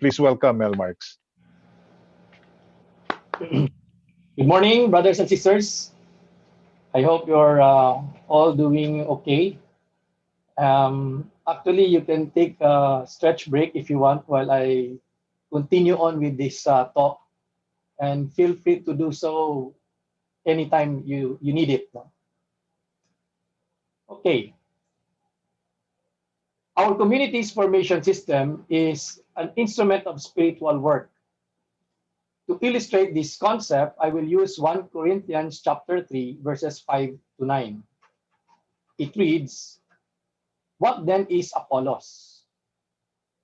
Please welcome Mel Marks. Good morning, brothers and sisters. I hope you're all doing okay. Actually, you can take a stretch break if you want while I continue on with this talk, and feel free to do so anytime you need it. No? Okay, our community's formation system is an instrument of spiritual work. To illustrate this concept, I will use 1 Corinthians chapter 3, verses 5 to 9. It reads, "What then is Apollos?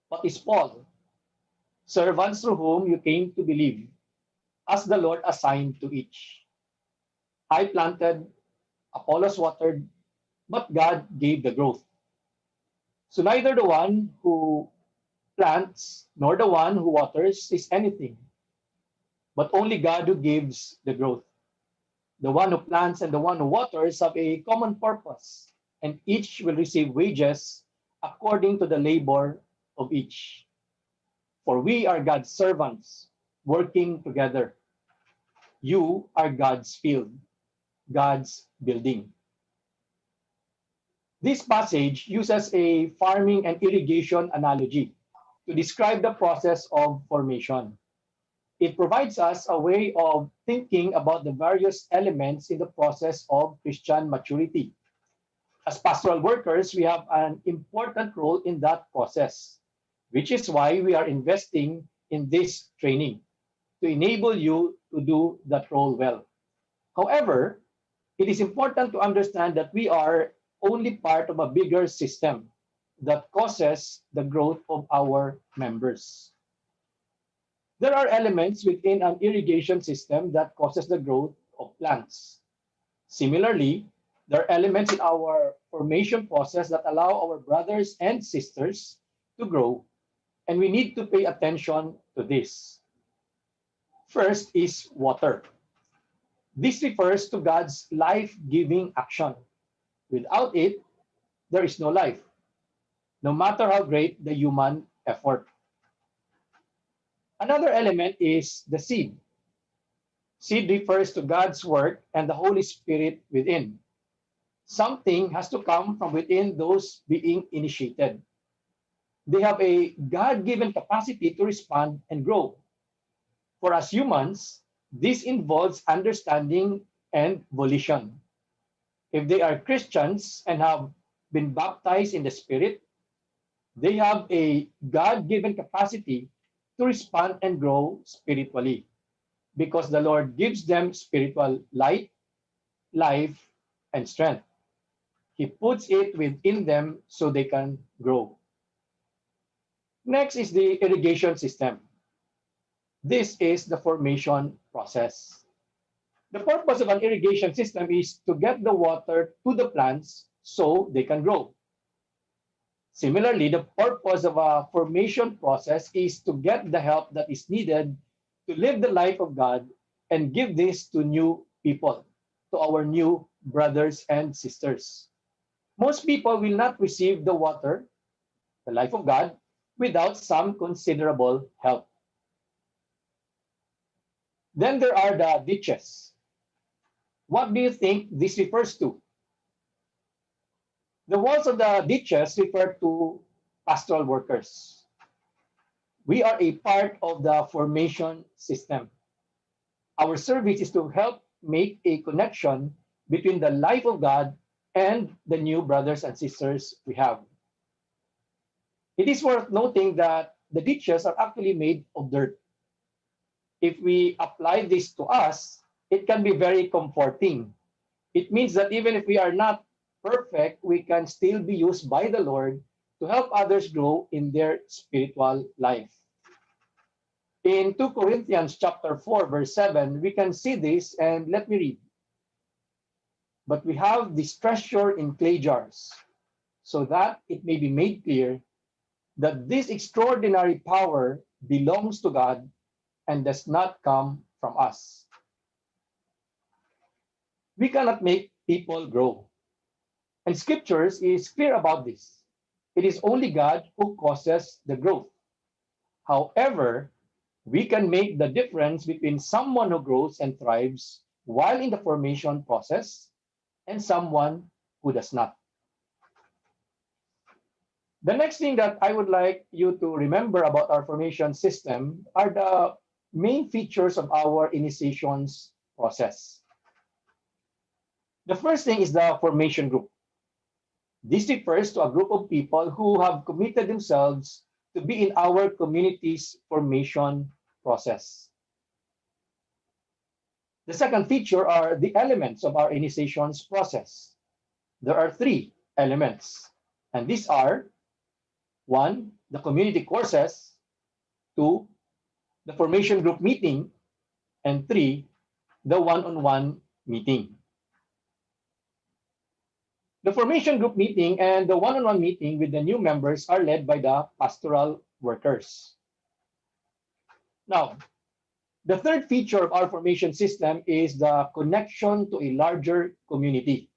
What is Paul? Servants through whom you came to believe, as the Lord assigned to each. I planted, Apollos watered, but God gave the growth. So neither the one who plants nor the one who waters is anything, but only God who gives the growth. The one who plants and the one who waters have a common purpose, and each will receive wages according to the labor of each. For we are God's servants, working together. You are God's field, God's building." This passage uses a farming and irrigation analogy to describe the process of formation. It provides us a way of thinking about the various elements in the process of Christian maturity. As pastoral workers, we have an important role in that process, which is why we are investing in this training to enable you to do that role well. However, it is important to understand that we are only part of a bigger system that causes the growth of our members. There are elements within an irrigation system that causes the growth of plants. Similarly, there are elements in our formation process that allow our brothers and sisters to grow, and we need to pay attention to this. First is water. This refers to God's life-giving action. Without it, there is no life, no matter how great the human effort. Another element is the seed. Seed refers to God's work and the Holy Spirit within. Something has to come from within those being initiated. They have a God-given capacity to respond and grow. For us humans, this involves understanding and volition. If they are Christians and have been baptized in the Spirit, they have a God-given capacity to respond and grow spiritually because the Lord gives them spiritual light, life, and strength. He puts it within them so they can grow. Next is the irrigation system. This is the formation process. The purpose of an irrigation system is to get the water to the plants so they can grow. Similarly, the purpose of a formation process is to get the help that is needed to live the life of God and give this to new people, to our new brothers and sisters. Most people will not receive the water, the life of God, without some considerable help. Then there are the ditches. What do you think this refers to? The walls of the ditches refer to pastoral workers. We are a part of the formation system. Our service is to help make a connection between the life of God and the new brothers and sisters we have. It is worth noting that the ditches are actually made of dirt. If we apply this to us, it can be very comforting. It means that even if we are not perfect, we can still be used by the Lord to help others grow in their spiritual life. In 2 Corinthians chapter 4, verse 7, we can see this, and let me read. "But we have this treasure in clay jars, so that it may be made clear that this extraordinary power belongs to God and does not come from us." We cannot make people grow. And scriptures is clear about this. It is only God who causes the growth. However, we can make the difference between someone who grows and thrives while in the formation process and someone who does not. The next thing that I would like you to remember about our formation system are the main features of our initiations process. The first thing is the formation group. This refers to a group of people who have committed themselves to be in our community's formation process. The second feature are the elements of our initiations process. There are three elements, and these are: one, the community courses; two, the formation group meeting; and three, the one-on-one meeting. The formation group meeting and the one-on-one meeting with the new members are led by the pastoral workers. Now, the third feature of our formation system is the connection to a larger community.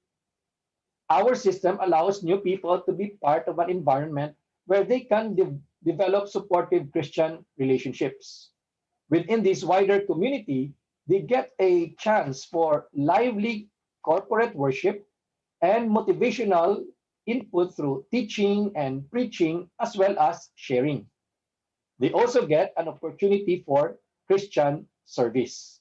Our system allows new people to be part of an environment where they can develop supportive Christian relationships. Within this wider community, they get a chance for lively corporate worship and motivational input through teaching and preaching, as well as sharing. They also get an opportunity for Christian service.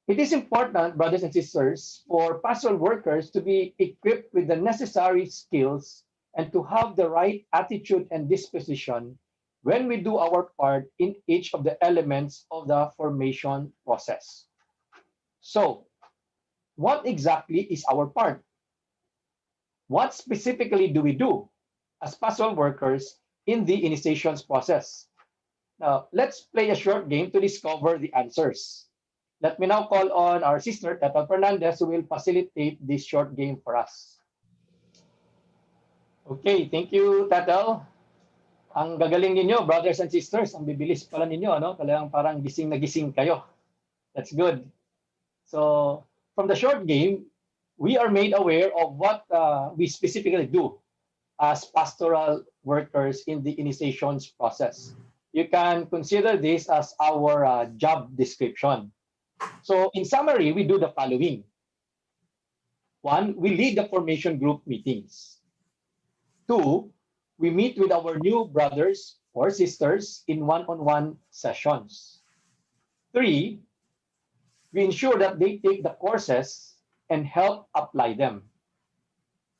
It is important, brothers and sisters, for pastoral workers to be equipped with the necessary skills and to have the right attitude and disposition when we do our part in each of the elements of the formation process. So, what exactly is our part? What specifically do we do as pastoral workers in the initiations process? Now, let's play a short game to discover the answers. Let me now call on our sister, Tatal Fernandez, who will facilitate this short game for us. Okay, thank you, Tatal. Ang gagaling ninyo, brothers and sisters. Ang bibilis pala ninyo, ano? Talagang parang gising na gising kayo. That's good. So, from the short game, we are made aware of what we specifically do as pastoral workers in the initiations process. You can consider this as our job description. So in summary, we do the following. One, we lead the formation group meetings. Two, we meet with our new brothers or sisters in one-on-one sessions. Three, we ensure that they take the courses and help apply them.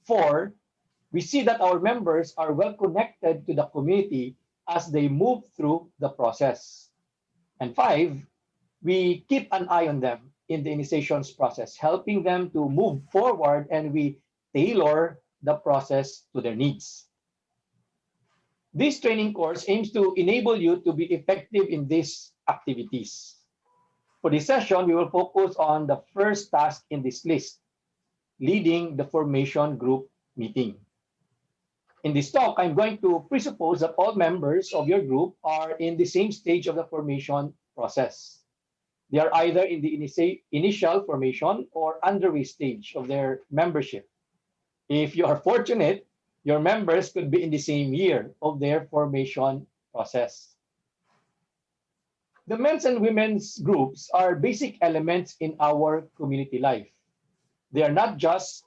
Four, we see that our members are well connected to the community as they move through the process. And five, we keep an eye on them in the initiations process, helping them to move forward, and we tailor the process to their needs. This training course aims to enable you to be effective in these activities. For this session, we will focus on the first task in this list, leading the formation group meeting. In this talk, I'm going to presuppose that all members of your group are in the same stage of the formation process. They are either in the initial formation or underway stage of their membership. If you are fortunate, your members could be in the same year of their formation process. The men's and women's groups are basic elements in our community life. They are not just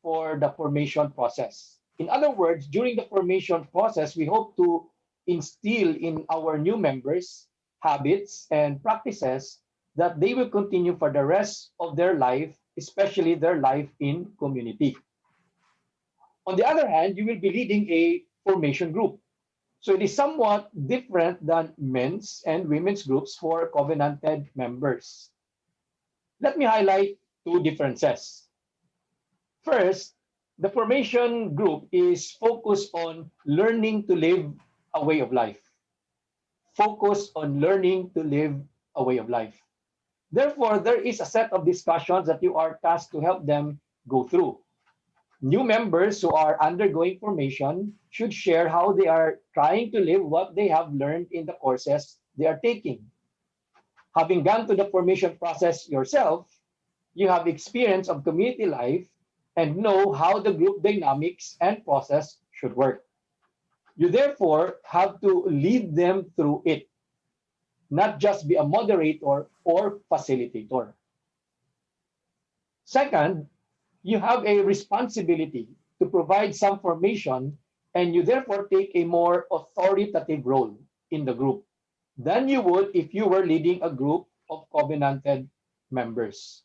for the formation process. In other words, during the formation process, we hope to instill in our new members habits and practices that they will continue for the rest of their life, especially their life in community. On the other hand, you will be leading a formation group. So it is somewhat different than men's and women's groups for covenanted members. Let me highlight two differences. First, the formation group is focused on learning to live a way of life. Focus on learning to live a way of life. Therefore, there is a set of discussions that you are tasked to help them go through. New members who are undergoing formation should share how they are trying to live what they have learned in the courses they are taking. Having gone through the formation process yourself, you have experience of community life and know how the group dynamics and process should work. You therefore have to lead them through it, not just be a moderator or facilitator. Second, you have a responsibility to provide some formation, and you therefore take a more authoritative role in the group than you would if you were leading a group of covenanted members.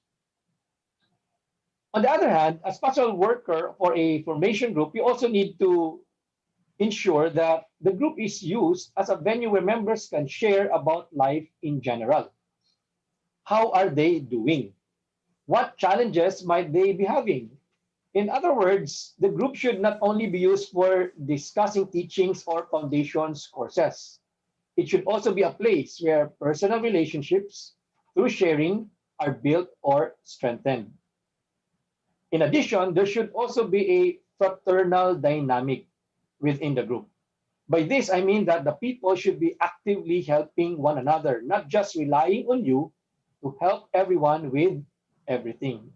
On the other hand, as pastoral worker for a formation group, you also need to ensure that the group is used as a venue where members can share about life in general. How are they doing? What challenges might they be having? In other words, the group should not only be used for discussing teachings or foundations courses. It should also be a place where personal relationships through sharing are built or strengthened. In addition, there should also be a fraternal dynamic within the group. By this, I mean that the people should be actively helping one another, not just relying on you to help everyone with everything.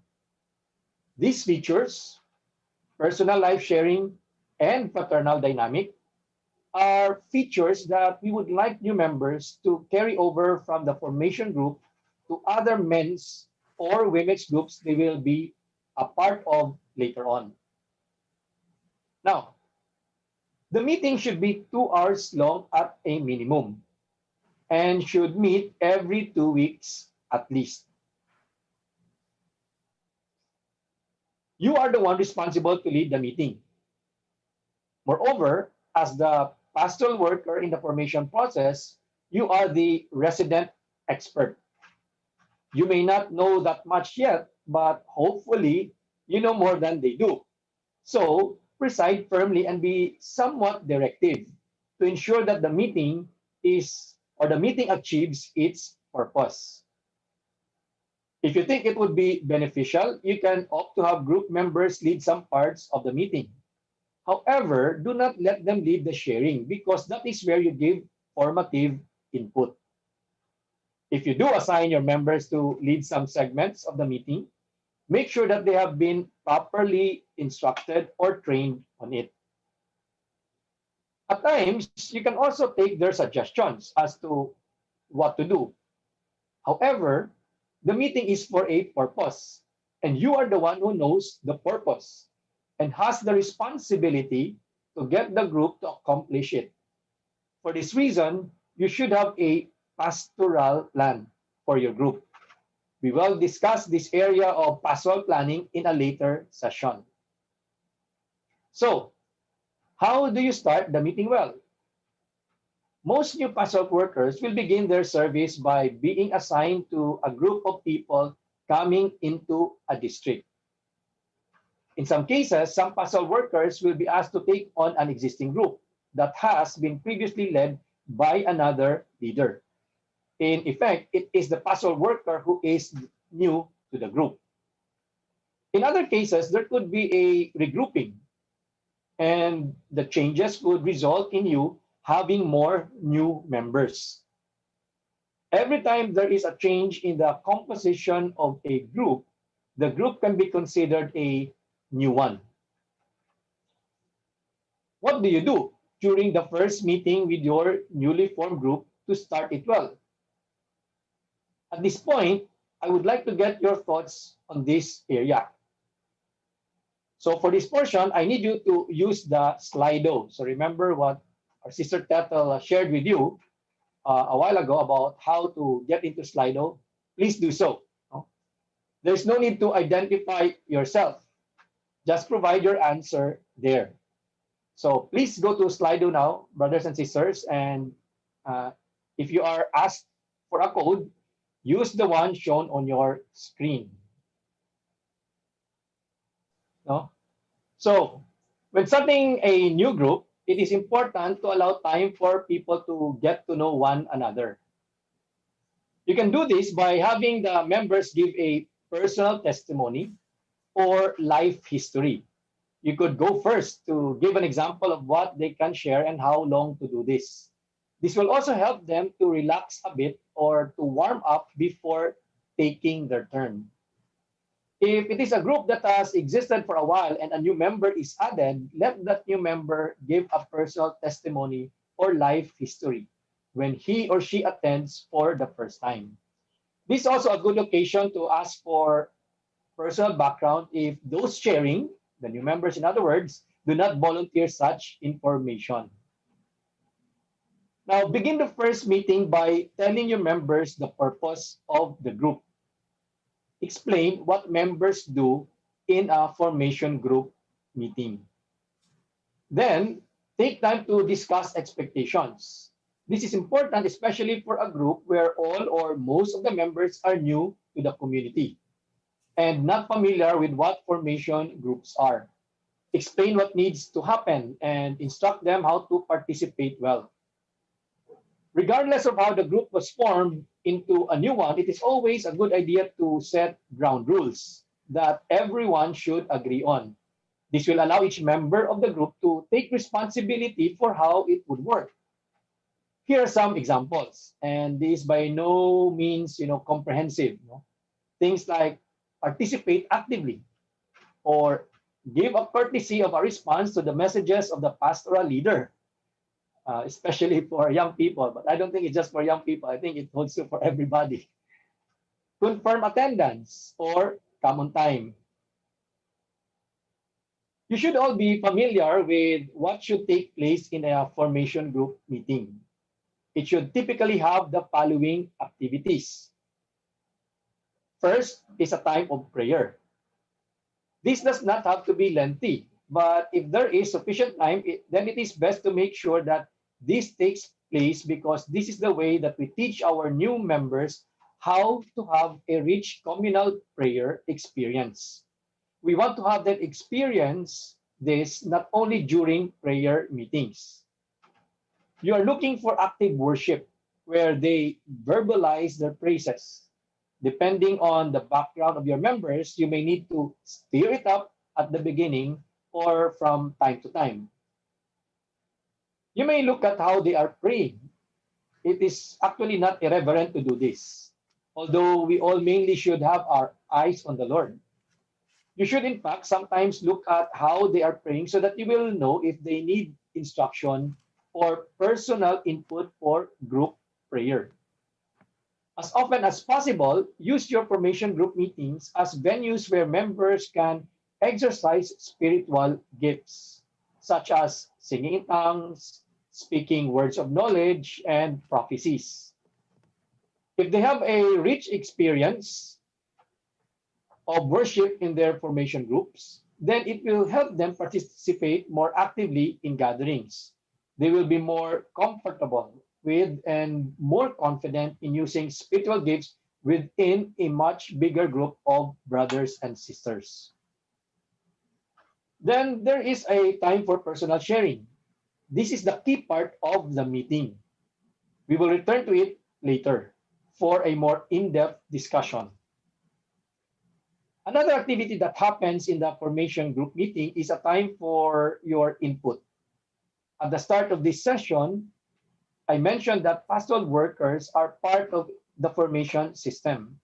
These features, personal life sharing and fraternal dynamic, are features that we would like new members to carry over from the formation group to other men's or women's groups they will be a part of later on. Now, the meeting should be 2 hours long at a minimum and should meet every 2 weeks at least. You are the one responsible to lead the meeting. Moreover, as the pastoral worker in the formation process, you are the resident expert. You may not know that much yet, but hopefully you know more than they do. So preside firmly and be somewhat directive to ensure that the meeting achieves its purpose. If you think it would be beneficial, you can opt to have group members lead some parts of the meeting. However, do not let them lead the sharing because that is where you give formative input. If you do assign your members to lead some segments of the meeting, make sure that they have been properly instructed or trained on it. At times, you can also take their suggestions as to what to do. However, the meeting is for a purpose, and you are the one who knows the purpose and has the responsibility to get the group to accomplish it. For this reason, you should have a pastoral plan for your group. We will discuss this area of pastoral planning in a later session. So, how do you start the meeting well? Most new pastoral workers will begin their service by being assigned to a group of people coming into a district. In some cases, some pastoral workers will be asked to take on an existing group that has been previously led by another leader. In effect, it is the pastoral worker who is new to the group. In other cases, there could be a regrouping, and the changes could result in you having more new members. Every time there is a change in the composition of a group, the group can be considered a new one. What do you do during the first meeting with your newly formed group to start it well? At this point, I would like to get your thoughts on this area. So for this portion, I need you to use the Slido. So remember what our sister Tetel shared with you a while ago about how to get into Slido. Please do so. There's no need to identify yourself. Just provide your answer there. So please go to Slido now, brothers and sisters. And if you are asked for a code, use the one shown on your screen. No? So when starting a new group, it is important to allow time for people to get to know one another. You can do this by having the members give a personal testimony or life history. You could go first to give an example of what they can share and how long to do this. This will also help them to relax a bit or to warm up before taking their turn. If it is a group that has existed for a while and a new member is added, let that new member give a personal testimony or life history when he or she attends for the first time. This is also a good occasion to ask for personal background if those sharing, the new members in other words, do not volunteer such information. Now, begin the first meeting by telling your members the purpose of the group. Explain what members do in a formation group meeting. Then, take time to discuss expectations. This is important, especially for a group where all or most of the members are new to the community and not familiar with what formation groups are. Explain what needs to happen and instruct them how to participate well. Regardless of how the group was formed into a new one, it is always a good idea to set ground rules that everyone should agree on. This will allow each member of the group to take responsibility for how it would work. Here are some examples, and this by no means, comprehensive. Things like participate actively or give a courtesy of a response to the messages of the pastoral leader, especially for young people. But I don't think it's just for young people. I think it holds true for everybody. Confirm attendance or come on time. You should all be familiar with what should take place in a formation group meeting. It should typically have the following activities. First is a time of prayer. This does not have to be lengthy, but if there is sufficient time, then it is best to make sure that this takes place because this is the way that we teach our new members how to have a rich communal prayer experience. We want to have them experience this not only during prayer meetings. You are looking for active worship where they verbalize their praises. Depending on the background of your members, you may need to stir it up at the beginning or from time to time. You may look at how they are praying. It is actually not irreverent to do this, although we all mainly should have our eyes on the Lord. You should, in fact, sometimes look at how they are praying so that you will know if they need instruction or personal input for group prayer. As often as possible, use your formation group meetings as venues where members can exercise spiritual gifts, such as singing in tongues, speaking words of knowledge, and prophecies. If they have a rich experience of worship in their formation groups, then it will help them participate more actively in gatherings. They will be more comfortable with and more confident in using spiritual gifts within a much bigger group of brothers and sisters. Then there is a time for personal sharing. This is the key part of the meeting. We will return to it later for a more in-depth discussion. Another activity that happens in the formation group meeting is a time for your input. At the start of this session, I mentioned that pastoral workers are part of the formation system.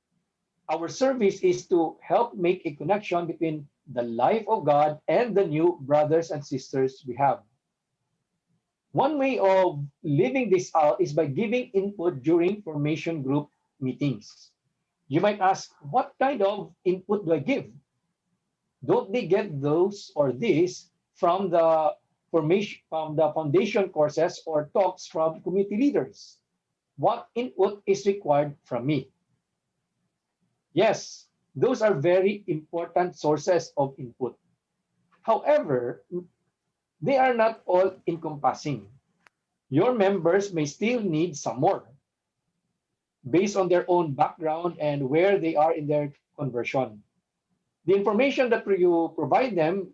Our service is to help make a connection between the life of God and the new brothers and sisters we have. One way of living this out is by giving input during formation group meetings. You might ask, what kind of input do I give? Don't they get those or this from the foundation courses or talks from community leaders? What input is required from me? Yes, those are very important sources of input. However, they are not all encompassing. Your members may still need some more based on their own background and where they are in their conversion. The information that you provide them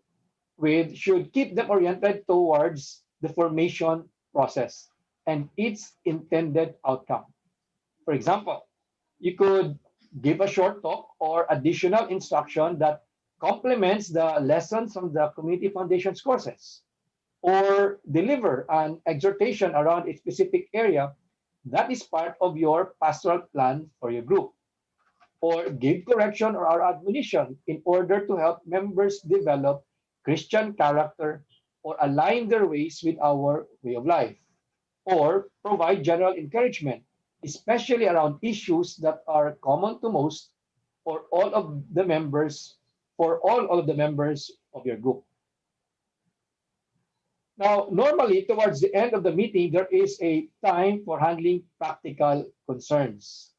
with should keep them oriented towards the formation process and its intended outcome. For example, you could give a short talk or additional instruction that complements the lessons from the Community Foundations courses, or deliver an exhortation around a specific area that is part of your pastoral plan for your group. or give correction or our admonition in order to help members develop Christian character or align their ways with our way of life, or provide general encouragement, especially around issues that are common to most or all of the members, for all of the members of your group. Now, normally, towards the end of the meeting, there is a time for handling practical concerns.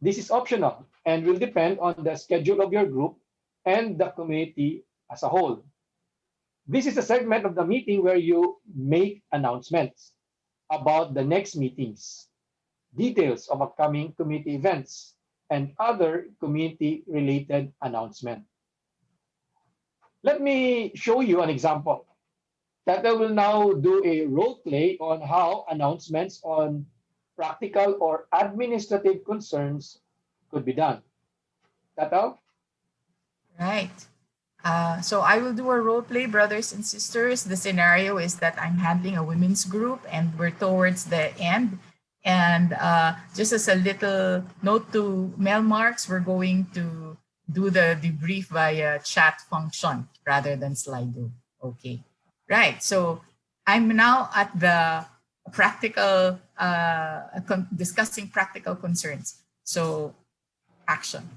This is optional and will depend on the schedule of your group and the community as a whole. This is a segment of the meeting where you make announcements about the next meetings, details of upcoming community events, and other community-related announcements. Let me show you an example. Tata will now do a role play on how announcements on practical or administrative concerns could be done. Tata? Right. So I will do a role play, brothers and sisters. The scenario is that I'm handling a women's group and we're towards the end. And just as a little note to Mel Marks, we're going to do the debrief via chat function rather than Slido. Okay. Right. So I'm now at the practical, discussing practical concerns. So action.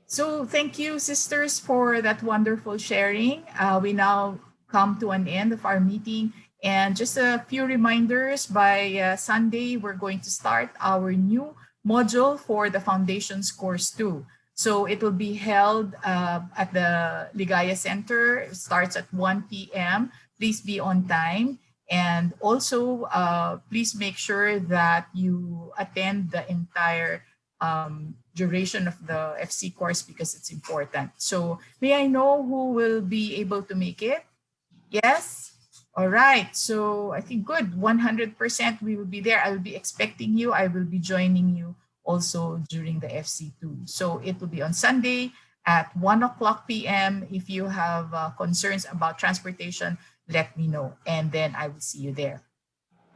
So thank you, sisters, for that wonderful sharing. We now come to an end of our meeting. And just a few reminders, by Sunday, we're going to start our new module for the Foundations Course 2. So it will be held at the Ligaya Center. It starts at 1 p.m. Please be on time. And also, please make sure that you attend the entire duration of the FC course because it's important. So may I know who will be able to make it? Yes? All right. So I think good. 100% we will be there. I will be expecting you. I will be joining you also during the FC2. So it will be on Sunday at 1 o'clock p.m. If you have concerns about transportation, let me know. And then I will see you there.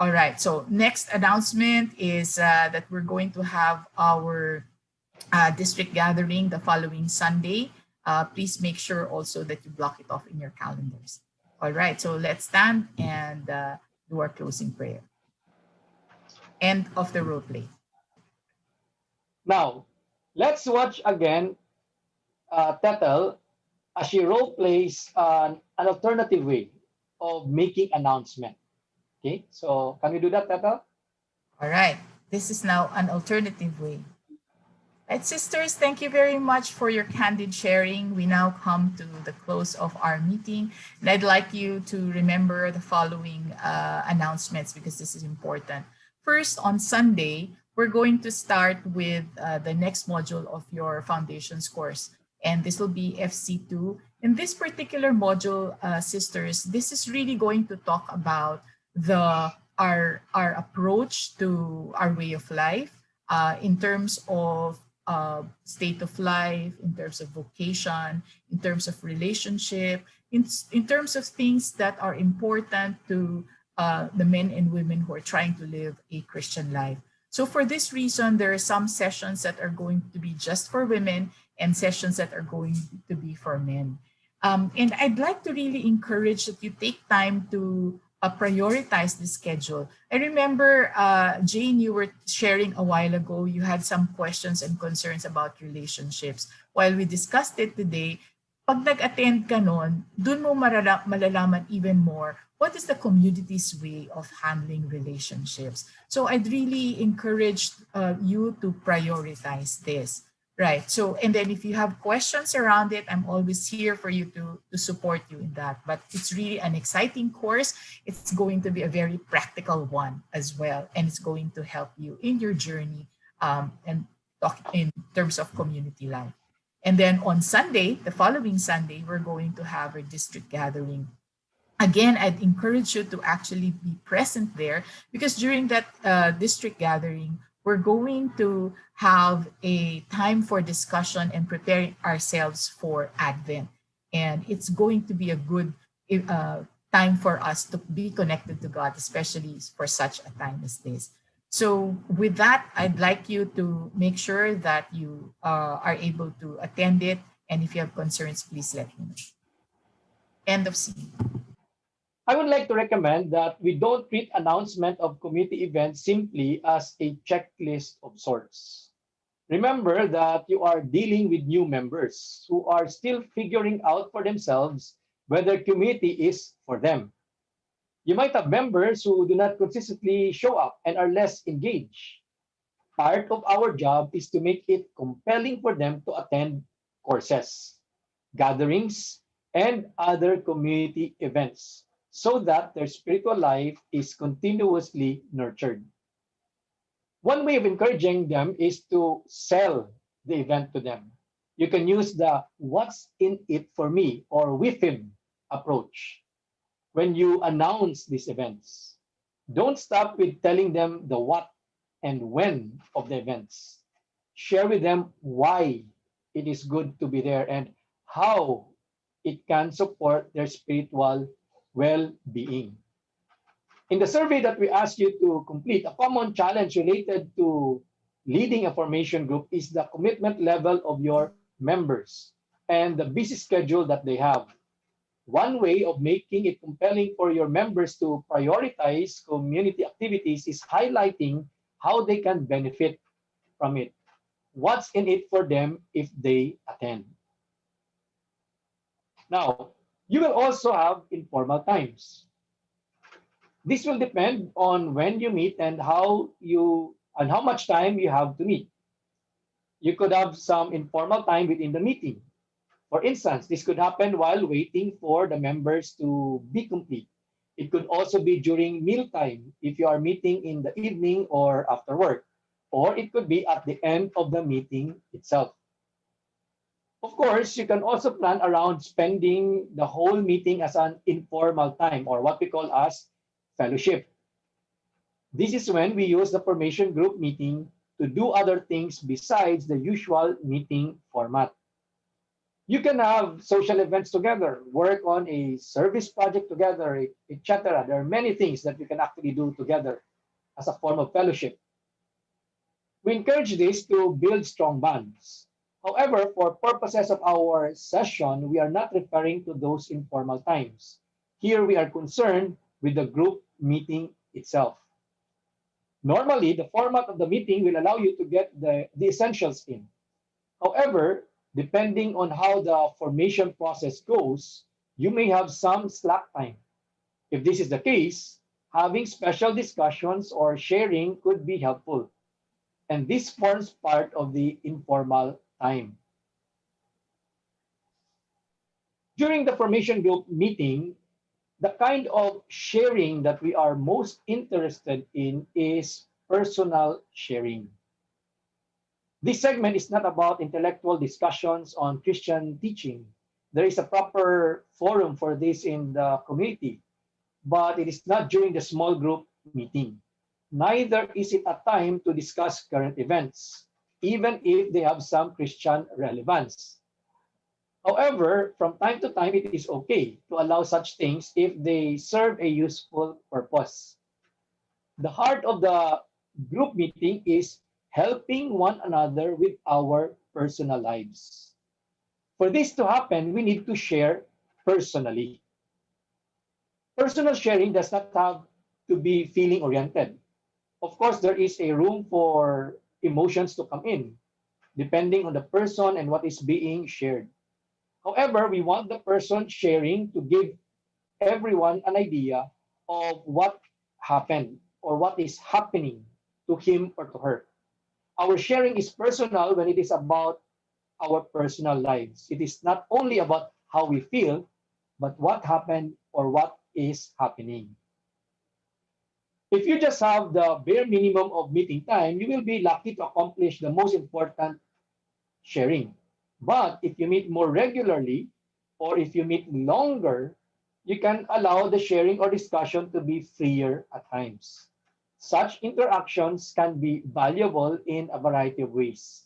All right. So next announcement is that we're going to have our district gathering the following Sunday. Please make sure also that you block it off in your calendars. All right, so let's stand and do our closing prayer. End of the role play. Now, let's watch again Tetel as she role plays an alternative way of making announcement. Okay, so can we do that, Tetel? All right, this is now an alternative way. Right, sisters, thank you very much for your candid sharing. We now come to the close of our meeting, and I'd like you to remember the following announcements because this is important. First, on Sunday, we're going to start with the next module of your foundations course, and this will be FC2. In this particular module, sisters, this is really going to talk about our approach to our way of life in terms of state of life, in terms of vocation, in terms of relationship, in terms of things that are important to the men and women who are trying to live a Christian life. So for this reason, there are some sessions that are going to be just for women and sessions that are going to be for men. And I'd like to really encourage that you take time to prioritize the schedule. I remember, Jane, you were sharing a while ago, you had some questions and concerns about relationships. While we discussed it today, pag nag-attend ka nun, dun mo malalaman even more what is the community's way of handling relationships. So I'd really encourage you to prioritize this. Right. So, and then if you have questions around it, I'm always here for you to support you in that. But it's really an exciting course. It's going to be a very practical one as well. And it's going to help you in your journey and talk in terms of community life. And then on Sunday, the following Sunday, we're going to have a district gathering. Again, I'd encourage you to actually be present there because during that district gathering, we're going to have a time for discussion and preparing ourselves for Advent. And it's going to be a good time for us to be connected to God, especially for such a time as this. So with that, I'd like you to make sure that you are able to attend it. And if you have concerns, please let me know. End of scene. I would like to recommend that we don't treat announcement of community events simply as a checklist of sorts. Remember that you are dealing with new members who are still figuring out for themselves whether community is for them. You might have members who do not consistently show up and are less engaged. Part of our job is to make it compelling for them to attend courses, gatherings, and other community events so that their spiritual life is continuously nurtured. One way of encouraging them is to sell the event to them. You can use the what's in it for me or with him approach when you announce these events. Don't stop with telling them the what and when of the events. Share with them why it is good to be there and how it can support their spiritual well being. In the survey that we asked you to complete, a common challenge related to leading a formation group is the commitment level of your members and the busy schedule that they have. One way of making it compelling for your members to prioritize community activities is highlighting how they can benefit from it. What's in it for them if they attend? Now, you will also have informal times. This will depend on when you meet and how much time you have to meet. You could have some informal time within the meeting. For instance, this could happen while waiting for the members to be complete. It could also be during mealtime if you are meeting in the evening or after work, or it could be at the end of the meeting itself. Of course, you can also plan around spending the whole meeting as an informal time or what we call as fellowship. This is when we use the formation group meeting to do other things besides the usual meeting format. You can have social events together, work on a service project together, etc. There are many things that you can actually do together as a form of fellowship. We encourage this to build strong bonds. However, for purposes of our session, we are not referring to those informal times. Here we are concerned with the group meeting itself. Normally, the format of the meeting will allow you to get the essentials in. However, depending on how the formation process goes, you may have some slack time. If this is the case, having special discussions or sharing could be helpful. And this forms part of the informal time. During the formation group meeting, the kind of sharing that we are most interested in is personal sharing. This segment is not about intellectual discussions on Christian teaching. There is a proper forum for this in the community, but it is not during the small group meeting. Neither is it a time to discuss current events, even if they have some Christian relevance. However, from time to time, it is okay to allow such things if they serve a useful purpose. The heart of the group meeting is helping one another with our personal lives. For this to happen, we need to share personally. Personal sharing does not have to be feeling oriented. Of course, there is a room for emotions to come in, depending on the person and what is being shared. However, we want the person sharing to give everyone an idea of what happened or what is happening to him or to her. Our sharing is personal when it is about our personal lives. It is not only about how we feel, but what happened or what is happening. If you just have the bare minimum of meeting time, you will be lucky to accomplish the most important sharing. But if you meet more regularly, or if you meet longer, you can allow the sharing or discussion to be freer at times. Such interactions can be valuable in a variety of ways.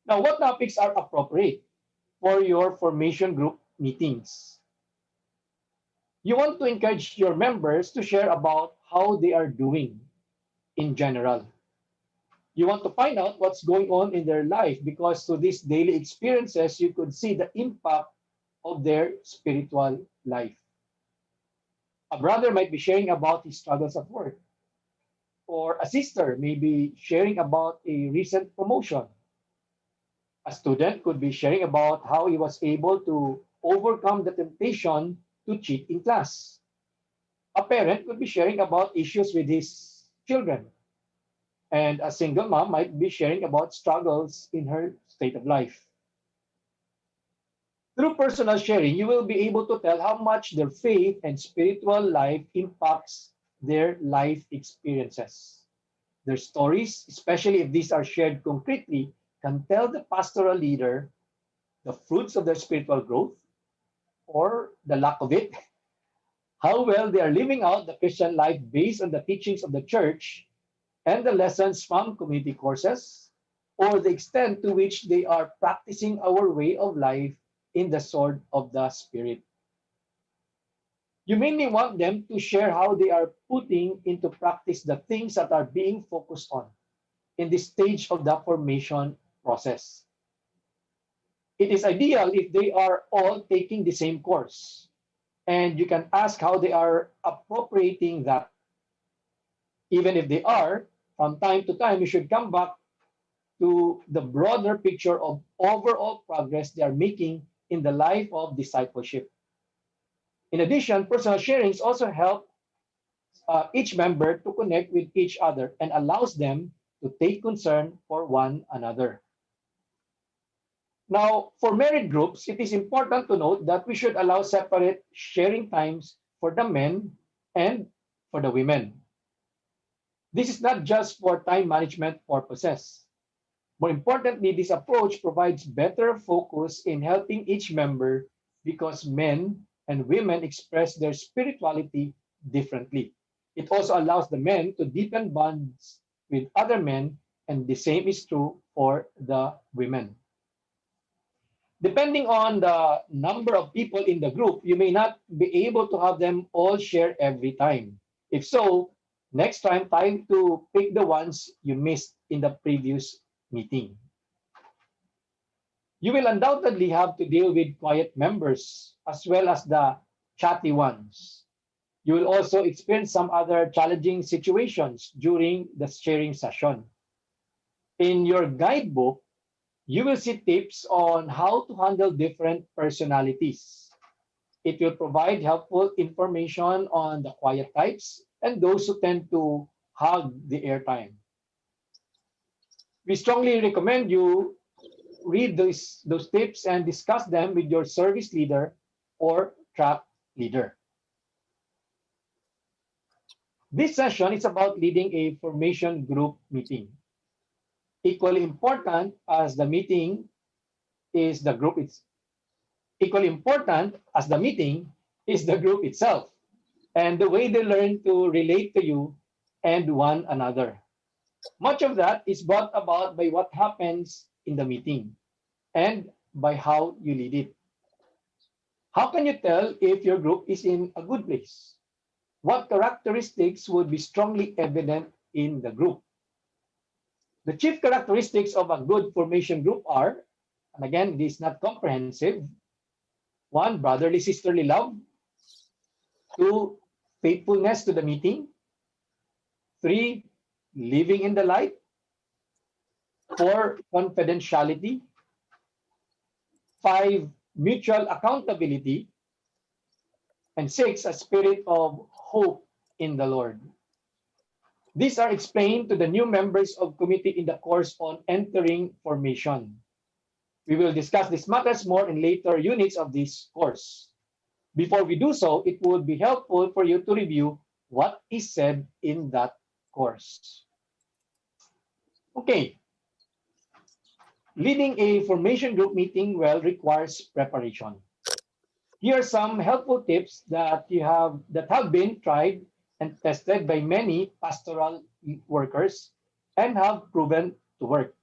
Now, what topics are appropriate for your formation group meetings? You want to encourage your members to share about how they are doing. in general. You want to find out what's going on in their life because through these daily experiences, you could see the impact of their spiritual life. A brother might be sharing about his struggles at work, or a sister may be sharing about a recent promotion. A student could be sharing about how he was able to overcome the temptation to cheat in class. A parent could be sharing about issues with his children, and a single mom might be sharing about struggles in her state of life. Through personal sharing, you will be able to tell how much their faith and spiritual life impacts their life experiences. Their stories, especially if these are shared concretely, can tell the pastoral leader the fruits of their spiritual growth or the lack of it, how well they are living out the Christian life based on the teachings of the church and the lessons from community courses, or the extent to which they are practicing our way of life in the sword of the Spirit. You mainly want them to share how they are putting into practice the things that are being focused on in this stage of the formation process. It is ideal if they are all taking the same course, and you can ask how they are appropriating that. Even if they are, from time to time, you should come back to the broader picture of overall progress they are making in the life of discipleship. In addition, personal sharings also help each member to connect with each other and allows them to take concern for one another. Now, for married groups, it is important to note that we should allow separate sharing times for the men and for the women. This is not just for time management purposes. More importantly, this approach provides better focus in helping each member because men and women express their spirituality differently. It also allows the men to deepen bonds with other men, and the same is true for the women. Depending on the number of people in the group, you may not be able to have them all share every time. If so, next time, try to pick the ones you missed in the previous meeting. You will undoubtedly have to deal with quiet members as well as the chatty ones. You will also experience some other challenging situations during the sharing session. In your guidebook, you will see tips on how to handle different personalities. It will provide helpful information on the quiet types and those who tend to hog the airtime. We strongly recommend you read those tips and discuss them with your service leader or track leader. This session is about leading a formation group meeting. Equally important as the meeting is the group. It's equally important as the meeting is the group itself and the way they learn to relate to you and one another. Much of that is brought about by what happens in the meeting and by how you lead it. How can you tell if your group is in a good place? What characteristics would be strongly evident in the group? The chief characteristics of a good formation group are, and again, it is not comprehensive: one, brotherly, sisterly love; two, faithfulness to the meeting; three, living in the light; four, confidentiality; five, mutual accountability; and six, a spirit of hope in the Lord. These are explained to the new members of committee in the course on entering formation. We will discuss these matters more in later units of this course. Before we do so, it would be helpful for you to review what is said in that course. Okay. Leading a formation group meeting well requires preparation. Here are some helpful tips that have been tried and tested by many pastoral workers and have proven to work.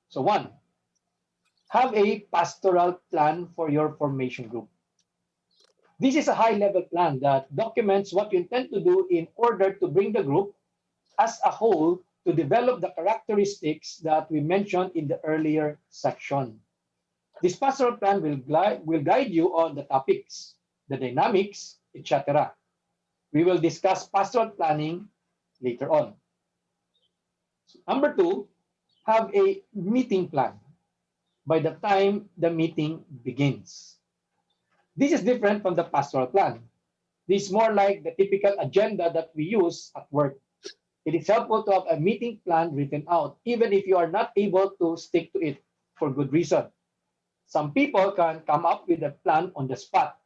So one, have a pastoral plan for your formation group. This is a high-level plan that documents what you intend to do in order to bring the group as a whole to develop the characteristics that we mentioned in the earlier section. This pastoral plan will guide you on the topics, the dynamics, etc. We will discuss pastoral planning later on. Number two, have a meeting plan by the time the meeting begins. This is different from the pastoral plan. This is more like the typical agenda that we use at work. It is helpful to have a meeting plan written out, even if you are not able to stick to it for good reason. Some people can come up with a plan on the spot.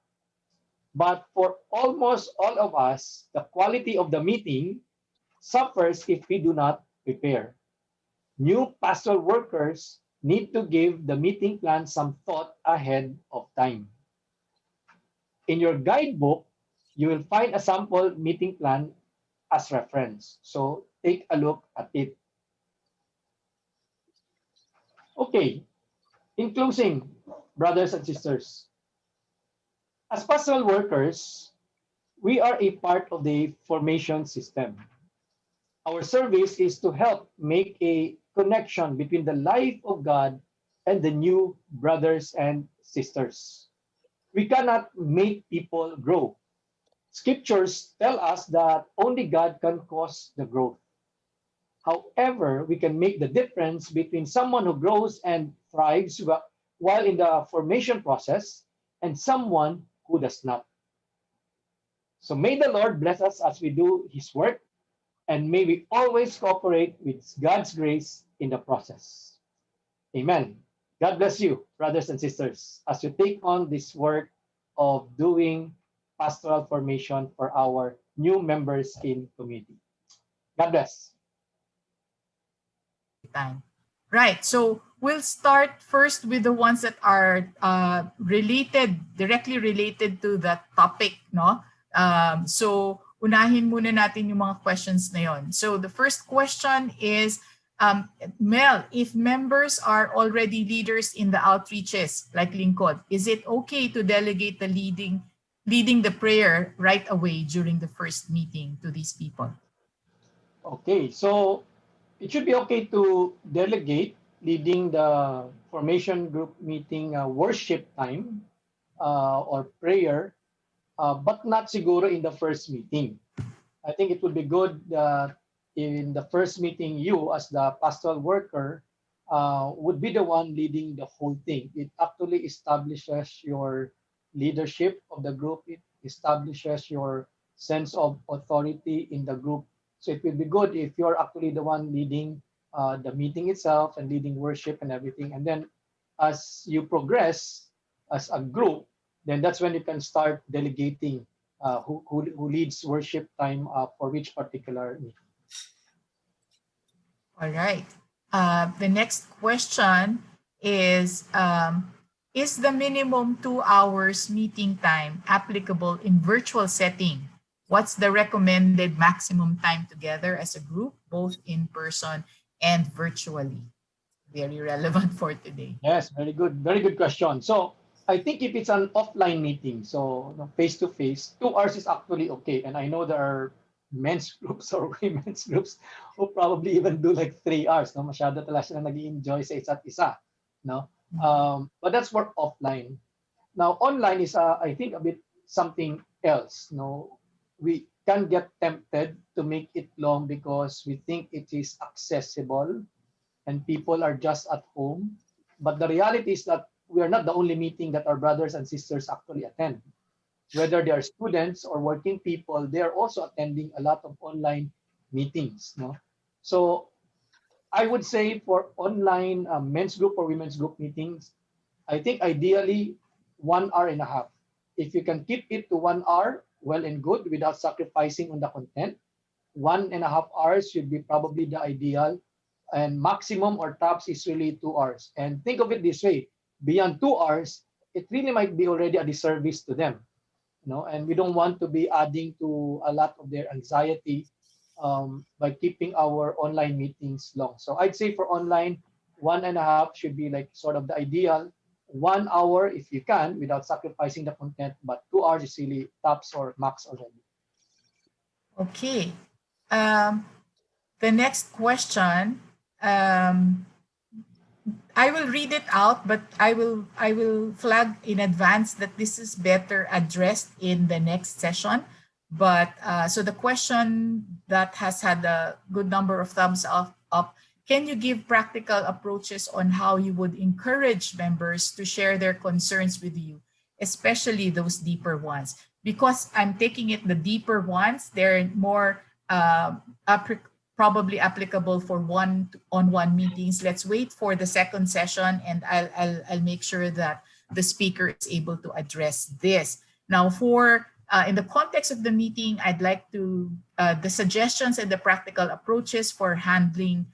But for almost all of us, the quality of the meeting suffers if we do not prepare. New pastoral workers need to give the meeting plan some thought ahead of time. In your guidebook, you will find a sample meeting plan as reference. So take a look at it. Okay, in closing, brothers and sisters, as pastoral workers, we are a part of the formation system. Our service is to help make a connection between the life of God and the new brothers and sisters. We cannot make people grow. Scriptures tell us that only God can cause the growth. However, we can make the difference between someone who grows and thrives while in the formation process and someone who does not. So may the Lord bless us as we do His work, and may we always cooperate with God's grace in the process. Amen. God bless you, brothers and sisters, as you take on this work of doing pastoral formation for our new members in community. God bless. Time. Right. So we'll start first with the ones that are directly related to the topic, no? So unahin muna natin yung mga questions na yon. So the first question is, Mel, if members are already leaders in the outreaches like Lingkod, is it okay to delegate the leading the prayer right away during the first meeting to these people? Okay, so it should be okay to delegate leading the formation group meeting worship time or prayer, but not siguro in the first meeting. I think it would be good in the first meeting, you as the pastoral worker would be the one leading the whole thing. It actually establishes your leadership of the group. It establishes your sense of authority in the group. So it will be good if you're actually the one leading the meeting itself and leading worship and everything. And then as you progress as a group, then that's when you can start delegating who leads worship time for which particular meeting. All right. The next question is the minimum 2 hours meeting time applicable in virtual setting? What's the recommended maximum time together as a group, both in person and virtually? Very relevant for today. Yes, very good question. So I think if it's an offline meeting, so face to face, 2 hours is actually okay. And I know there are men's groups or women's groups who probably even do like 3 hours. No, masyado talaga sila nag-enjoy sa isa't isa. No, but that's for offline. Now online is I think a bit something else. No, we can get tempted to make it long because we think it is accessible and people are just at home. But the reality is that we are not the only meeting that our brothers and sisters actually attend. Whether they are students or working people, they are also attending a lot of online meetings. No? So I would say for online men's group or women's group meetings, I think ideally 1 hour and a half. If you can keep it to 1 hour, well and good without sacrificing on the content. 1.5 hours should be probably the ideal, and maximum or tops is really 2 hours. And think of it this way: beyond 2 hours, it really might be already a disservice to them, and we don't want to be adding to a lot of their anxiety by keeping our online meetings long. So I'd say for online, 1.5 should be like sort of the ideal. 1 hour if you can without sacrificing the content, but 2 hours is really tops or max already. Okay. the next question, I will read it out, but I will flag in advance that this is better addressed in the next session. But so the question that has had a good number of thumbs up, can you give practical approaches on how you would encourage members to share their concerns with you, especially those deeper ones? Because I'm taking it the deeper ones, they're more probably applicable for one-on-one meetings. Let's wait for the second session, and I'll make sure that the speaker is able to address this. Now, for in the context of the meeting, I'd like to the suggestions and the practical approaches for handling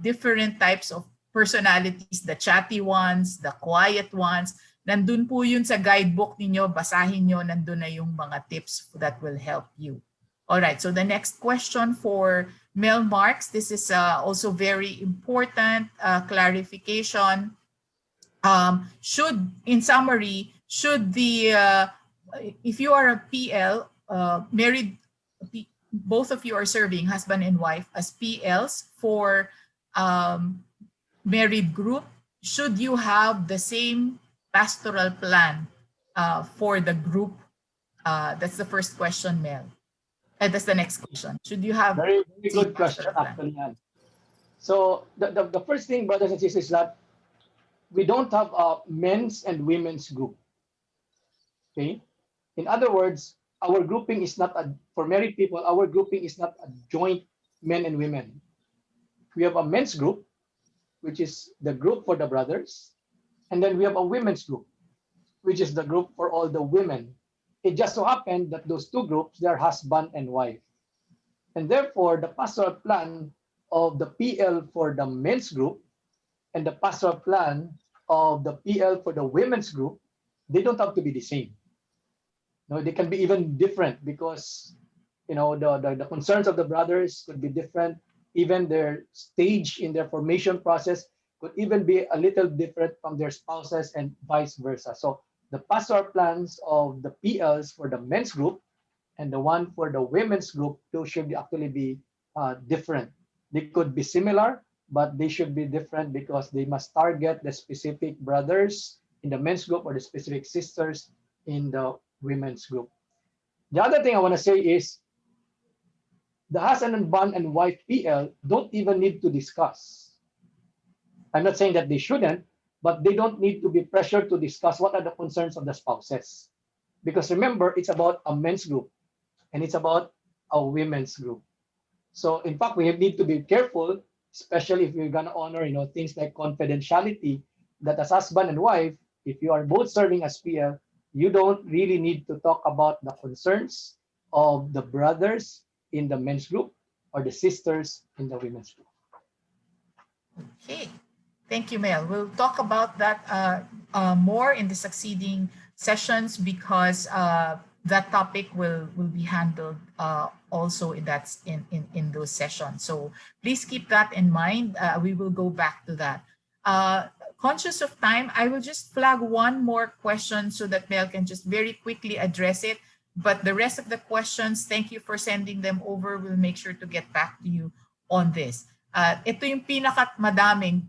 different types of personalities, the chatty ones, the quiet ones. Nandun po yun sa guidebook ninyo, basahin nyo, nandun na yung mga tips that will help you. All right, so the next question for Mel Marks, this is also very important clarification. In summary, should if you are a PL, married, both of you are serving, husband and wife, as PLs for married group, should you have the same pastoral plan for the group? That's the first question, Mel. That's the next question. Should you have very good question, actually? So the first thing, brothers and sisters, is that we don't have a men's and women's group. Okay. In other words, our grouping is not for married people. Our grouping is not a joint men and women. We have a men's group, which is the group for the brothers, and then we have a women's group, which is the group for all the women. It just so happened that those two groups, they're husband and wife. And therefore, the pastoral plan of the PL for the men's group and the pastoral plan of the PL for the women's group, they don't have to be the same. No, they can be even different because, you know, the concerns of the brothers could be different. Even their stage in their formation process could even be a little different from their spouses and vice versa. So the pastoral plans of the PLs for the men's group and the one for the women's group, those should actually be different. They could be similar, but they should be different because they must target the specific brothers in the men's group or the specific sisters in the women's group. The other thing I want to say is the husband and wife PL don't even need to discuss. I'm not saying that they shouldn't, but they don't need to be pressured to discuss what are the concerns of the spouses. Because remember, it's about a men's group and it's about a women's group. So in fact, we need to be careful, especially if we're gonna honor, you know, things like confidentiality, that as husband and wife, if you are both serving as PL, you don't really need to talk about the concerns of the brothers in the men's group or the sisters in the women's group. Okay. Thank you, Mel. We'll talk about that more in the succeeding sessions because that topic will be handled also in those sessions. So please keep that in mind. We will go back to that. Conscious of time, I will just flag one more question so that Mel can just very quickly address it. But the rest of the questions, thank you for sending them over. We'll make sure to get back to you on this. Ito yung pinakamadaming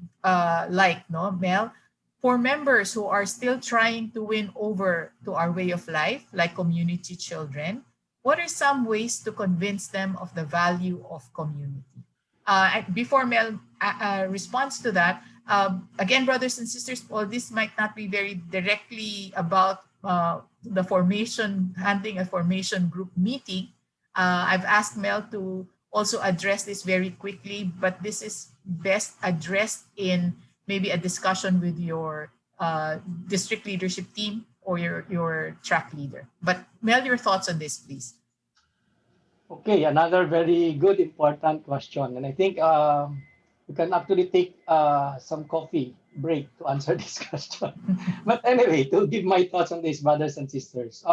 no, Mel? For members who are still trying to win over to our way of life, like community children, what are some ways to convince them of the value of community? Before Mel responds to that, again, brothers and sisters, well, this might not be very directly about the formation, handling a formation group meeting. I've asked Mel to also address this very quickly, but this is best addressed in maybe a discussion with your district leadership team or your track leader. But Mel, your thoughts on this, please. Okay, another very good, important question. And I think we can actually take some coffee break to answer this question. But anyway, to give my thoughts on this, brothers and sisters.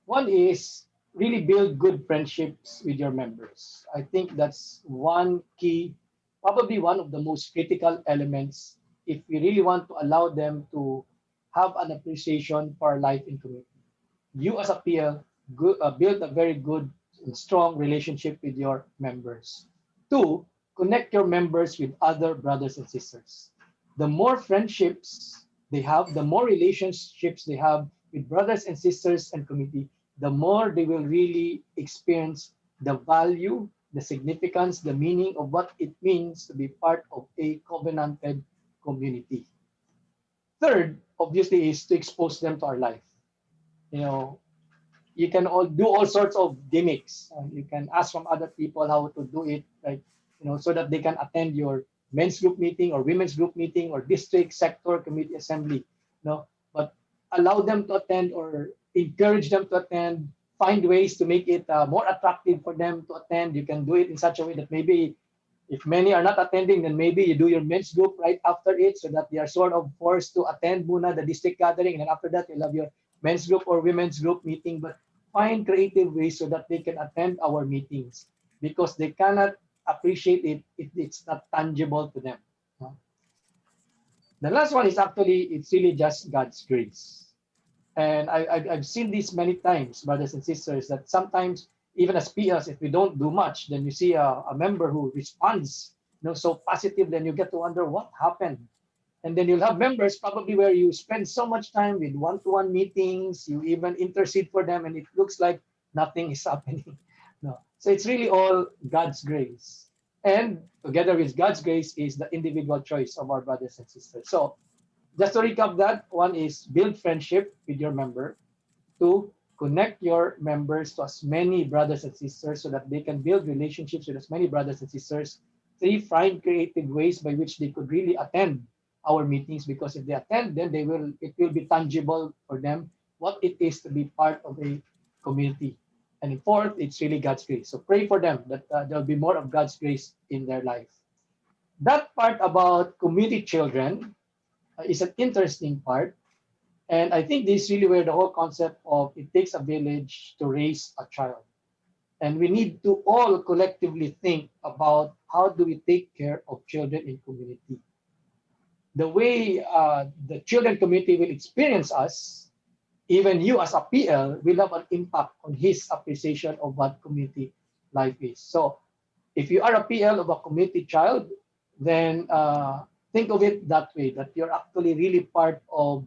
One is really build good friendships with your members. I think that's one key, probably one of the most critical elements if we really want to allow them to have an appreciation for life in community. You as a PL, build a very good and strong relationship with your members. Two, connect your members with other brothers and sisters. The more friendships they have, the more relationships they have with brothers and sisters and community, the more they will really experience the value, the significance, the meaning of what it means to be part of a covenanted community. Third, obviously, is to expose them to our life. You know, you can all do all sorts of gimmicks. You can ask from other people how to do it, like, so that they can attend your men's group meeting or women's group meeting or district, sector, committee assembly. But allow them to attend or encourage them to attend. Find ways to make it more attractive for them to attend. You can do it in such a way that maybe if many are not attending, then maybe you do your men's group right after it so that they are sort of forced to attend muna the district gathering. And then after that, you'll have your men's group or women's group meeting. But find creative ways so that they can attend our meetings because they cannot appreciate it if it's not tangible to them. The last one is actually, it's really just God's grace. And I've seen this many times, brothers and sisters, that sometimes even as PLs, if we don't do much, then you see a member who responds so positive, then you get to wonder what happened. And then you'll have members probably where you spend so much time with one-to-one meetings, you even intercede for them, and it looks like nothing is happening. No. So it's really all God's grace. And together with God's grace is the individual choice of our brothers and sisters. So just to recap that, one is build friendship with your member. Two, connect your members to as many brothers and sisters so that they can build relationships with as many brothers and sisters. Three, find creative ways by which they could really attend our meetings, because if they attend, then it will be tangible for them what it is to be part of a community. And fourth, it's really God's grace. So pray for them that there'll be more of God's grace in their life. That part about community children is an interesting part. And I think this is really where the whole concept of it takes a village to raise a child. And we need to all collectively think about how do we take care of children in community. The way the children community will experience us, even you as a PL, will have an impact on his appreciation of what community life is. So if you are a PL of a community child, then think of it that way, that you're actually really part of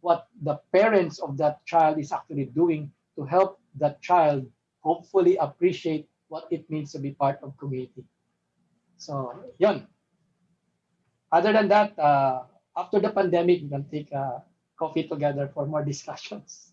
what the parents of that child is actually doing to help that child hopefully appreciate what it means to be part of community. So, yun. Other than that, after the pandemic, we can take coffee together for more discussions.